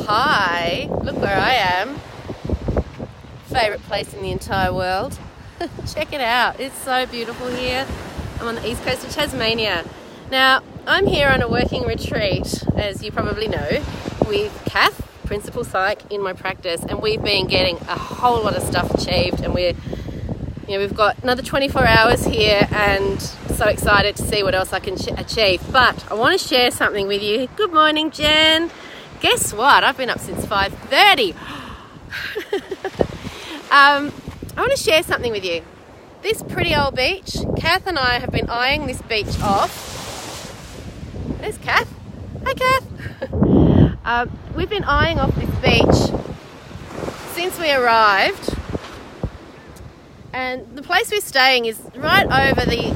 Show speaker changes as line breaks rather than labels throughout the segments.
Hi, look where I am. Favourite place in the entire world. Check it out, it's so beautiful here. I'm on the east coast of Tasmania. Now, I'm here on a working retreat, as you probably know, with Kath, Principal Psych, in my practice, and we've been getting a whole lot of stuff achieved, and we've got another 24 hours here and so excited to see what else I can achieve. But I want to share something with you. Good morning, Jen. Guess what? I've been up since 5:30. I want to share something with you. This pretty old beach, Kath and I have been eyeing this beach off. There's Kath. Hi, Kath. We've been eyeing off this beach since we arrived. And the place we're staying is right over the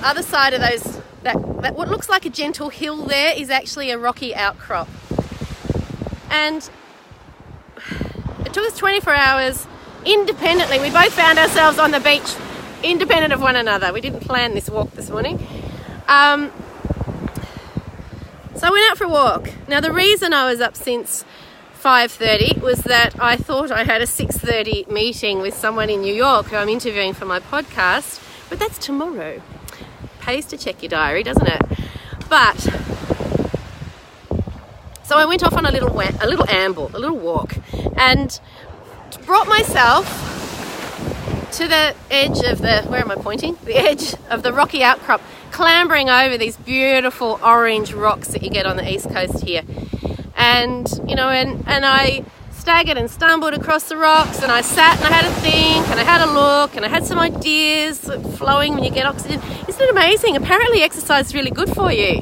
other side of that what looks like a gentle hill there is actually a rocky outcrop. And it took us 24 hours independently. We both found ourselves on the beach independent of one another. We didn't plan this walk this morning. So I went out for a walk. Now the reason I was up since 5:30 was that I thought I had a 6:30 meeting with someone in New York who I'm interviewing for my podcast, but that's tomorrow. Pays to check your diary, doesn't it? But so I went off on a little walk, and brought myself to the edge of the edge of the rocky outcrop, clambering over these beautiful orange rocks that you get on the east coast here. And I staggered and stumbled across the rocks, and I sat and I had a think and I had a look and I had some ideas flowing when you get oxygen. Isn't it amazing? Apparently exercise is really good for you.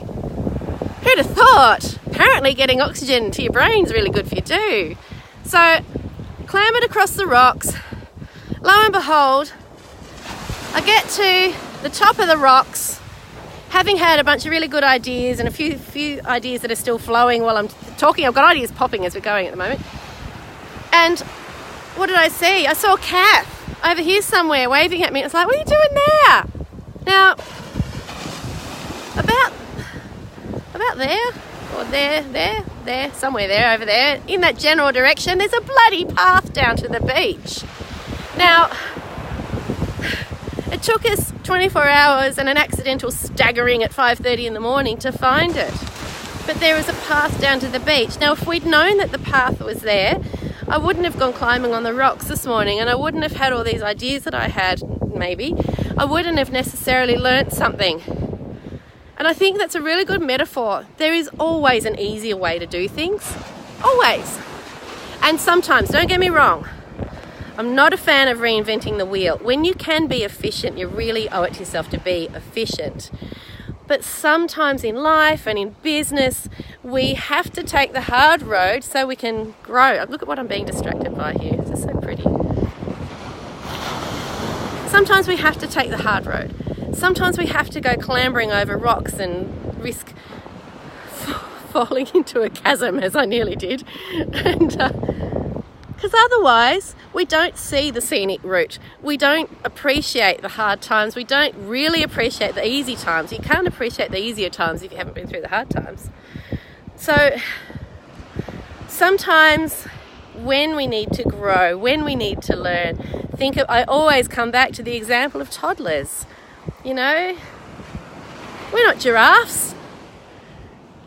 Who'd have thought? Apparently getting oxygen to your brain is really good for you too. So clambered across the rocks. Lo and behold, I get to the top of the rocks, having had a bunch of really good ideas and a few ideas that are still flowing while I'm talking. I've got ideas popping as we're going at the moment. And what did I see? I saw Kath over here somewhere waving at me. It's like, what are you doing there? Now, about there, or there, somewhere there, over there, in that general direction, there's a bloody path down to the beach. Now, it took us 24 hours and an accidental staggering at 5:30 in the morning to find it. But there was a path down to the beach. Now, if we'd known that the path was there, I wouldn't have gone climbing on the rocks this morning, and I wouldn't have had all these ideas that I had, maybe. I wouldn't have necessarily learnt something. And I think that's a really good metaphor. There is always an easier way to do things. Always. And sometimes, don't get me wrong, I'm not a fan of reinventing the wheel. When you can be efficient, you really owe it to yourself to be efficient. But sometimes in life and in business, we have to take the hard road so we can grow. Look at what I'm being distracted by here. This is so pretty. Sometimes we have to take the hard road. Sometimes we have to go clambering over rocks and risk falling into a chasm, as I nearly did. And because otherwise we don't see the scenic route. We don't appreciate the hard times. We don't really appreciate the easy times. You can't appreciate the easier times if you haven't been through the hard times. So sometimes when we need to grow, when we need to learn, I always come back to the example of toddlers. You know, we're not giraffes.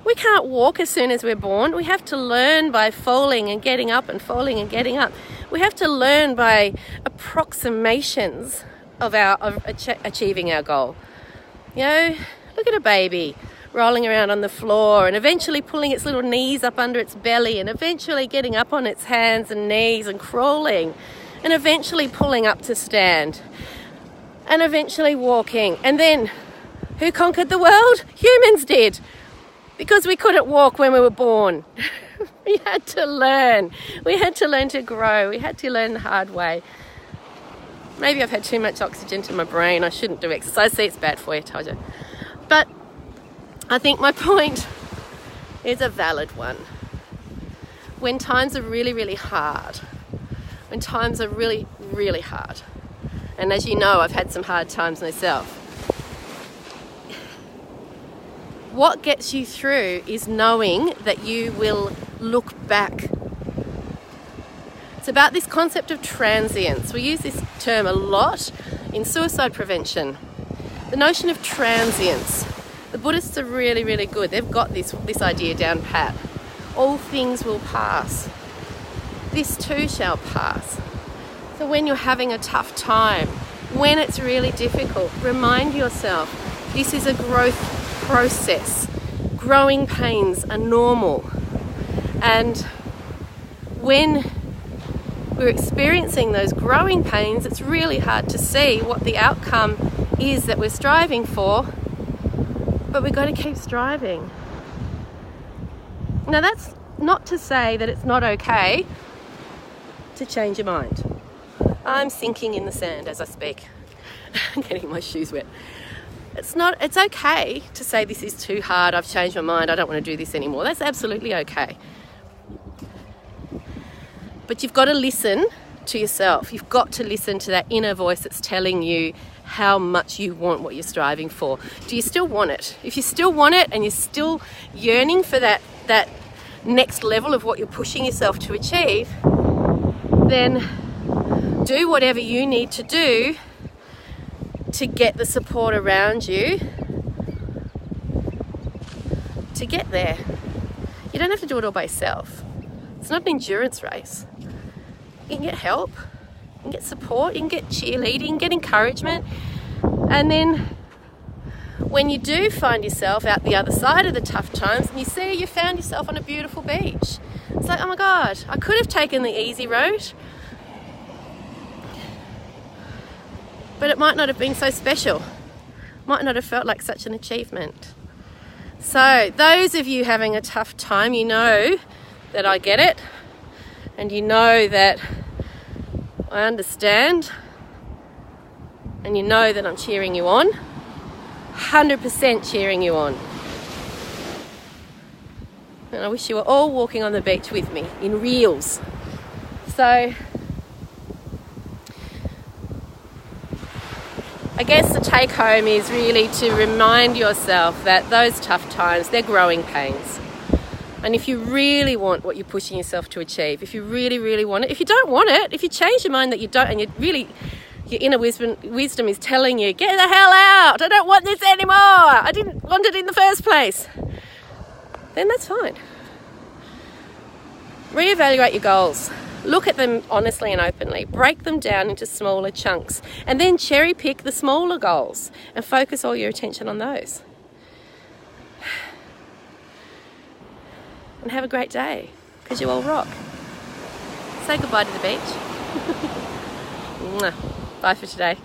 We can't walk as soon as we're born. We have to learn by falling and getting up and falling and getting up. We have to learn by approximations of achieving our goal. You know, look at a baby rolling around on the floor and eventually pulling its little knees up under its belly and eventually getting up on its hands and knees and crawling and eventually pulling up to stand and eventually walking. And then who conquered the world? Humans did. Because we couldn't walk when we were born. We had to learn. We had to learn to grow. We had to learn the hard way. Maybe I've had too much oxygen to my brain. I shouldn't do exercise. See, it's bad for you, I told you. But I think my point is a valid one. When times are really, really hard, when times are really, really hard, and as you know, I've had some hard times myself, what gets you through is knowing that you will look back It's about this concept of transience. We use this term a lot in suicide prevention. The notion of transience. The Buddhists are really, really good. They've got this idea down pat. All things will pass. This too shall pass. So when you're having a tough time, when it's really difficult, remind yourself this is a growth process. Growing pains are normal. And when we're experiencing those growing pains, it's really hard to see what the outcome is that we're striving for, but we've got to keep striving. Now, that's not to say that it's not okay to change your mind. I'm sinking in the sand as I speak. I'm getting my shoes wet. It's okay to say this is too hard, I've changed my mind, I don't want to do this anymore. That's absolutely okay. But you've got to listen to yourself. You've got to listen to that inner voice that's telling you how much you want what you're striving for. Do you still want it? If you still want it and you're still yearning for that next level of what you're pushing yourself to achieve, then do whatever you need to do to get the support around you to get there. You don't have to do it all by yourself. It's not an endurance race. You can get help, you can get support, you can get cheerleading, you can get encouragement. And then when you do find yourself out the other side of the tough times and you see you found yourself on a beautiful beach, it's like, oh my God, I could have taken the easy road, but it might not have been so special. Might not have felt like such an achievement. So those of you having a tough time, you know that I get it, and you know that I understand, and you know that I'm cheering you on, 100% cheering you on. And I wish you were all walking on the beach with me in reels. So I guess the take home is really to remind yourself that those tough times, they're growing pains. And if you really want what you're pushing yourself to achieve, if you really, really want it, if you don't want it, if you change your mind that you don't, and your inner wisdom is telling you, get the hell out, I don't want this anymore, I didn't want it in the first place, then that's fine. Reevaluate your goals. Look at them honestly and openly. Break them down into smaller chunks. And then cherry pick the smaller goals and focus all your attention on those. And have a great day, because you all rock. Say goodbye to the beach. Bye for today.